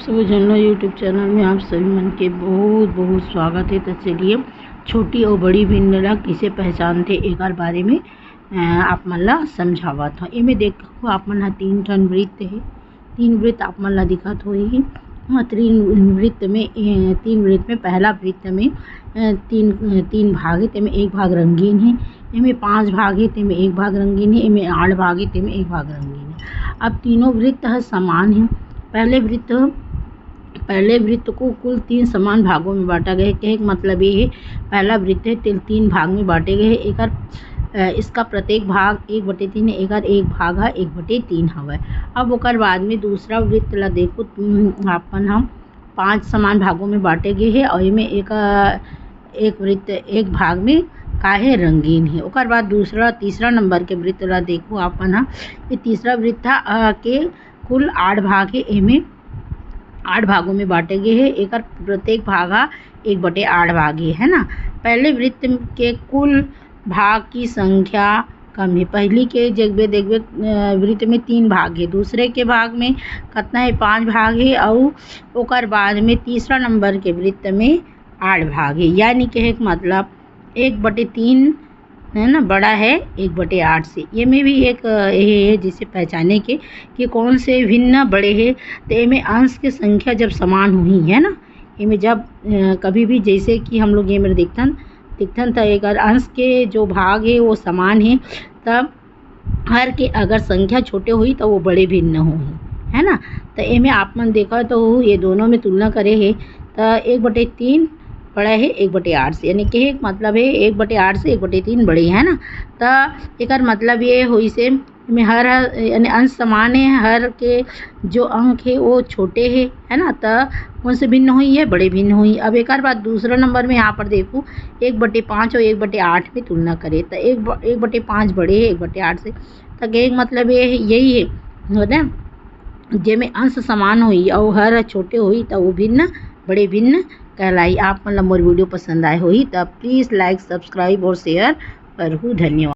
सभी general YouTube channel में आप सभी मन के बहुत बहुत स्वागत है। तो चलिए छोटी और बड़ी भिन्नता किसे पहचानते एक बारे में आप मन ला समझावा था। इमें देखो आप मन हा 3 ठन वृत्त है। 3 वृत्त आप मन ला दिखत होही। 3 वृत्त में पहला वृत्त में तीन भाग है। तेमें एक भाग रंगीन है। इमें 5 भाग है। तेमें एक भाग रंगीन है। इमें 8 भाग है। तेमें एक भाग रंगीन है। अब तीनों वृत्त है समान है। पहले वृत्त को कुल 3 समान भागों में बांटा गया है। कहे का मतलब ये है पहला वृत्त है 3 भाग में बांटे गए हैं। इसका प्रत्येक भाग 1/3 है। एक भाग है 1/3 हवे। अब ओकर बाद में दूसरा वृत्त ला देखो आपन हम 5 समान भागों में बांटे गए हैं और इमें एक वृत्त एक भाग में काहे रंगीन है। ओकर बाद तीसरा नंबर के वृत्त ला देखो आपन हम। ये तीसरा वृत्त के कुल 8 भाग है। इमें 8 भागों में बांटे गए हैं। एक प्रत्येक भाग 1/8 भाग है ना। पहले वृत्त के कुल भाग की संख्या कम है। पहली के जगह देखबे वृत्त में 3 भाग है। दूसरे के भाग में कितना है 5 भाग है। और ओकर बाद में तीसरा नंबर के वृत्त में 8 भाग है। यानी कहे मतलब 1/3 है ना बड़ा है 1/8 से। ये में भी एक ये है जिसे पहचाने के कि कौन से भिन्न बड़े हैं। तो इनमें अंश की संख्या जब समान हुई है ना। इनमें जब कभी भी जैसे कि हम लोग ये मेरे दिखतन तो एक अंश के जो भाग है वो समान है तब हर के अगर संख्या छोटे हुई तो वो बड़े भिन्न हुई है ना। तो इनमें आप मन देखा तो ये दोनों में तुलना करे है तो 1/3 बड़ा है 1/8 से। यानी कि मतलब है 1/8 से 1/3 बड़े है ना। तो एक मतलब ये हुई से में हर यानी अंश समान है। हर के जो अंक है वो छोटे है ना। तो उनसे भिन्न हुई है बड़े भिन्न हुई। अब एक बाद दूसरा नंबर में यहाँ पर देखो 1/5 और 1/8 में तुलना करें तो 1/5 बड़े है 1/8 से। तो एक मतलब ये यही है ना जिसमें अंश समान हुई और हर छोटे हुई तो वो भिन्न बड़े भिन्न कहलाई। आप मतलब मोर वीडियो पसंद आए होही तो प्लीज़ लाइक सब्सक्राइब और शेयर करूँ। धन्यवाद।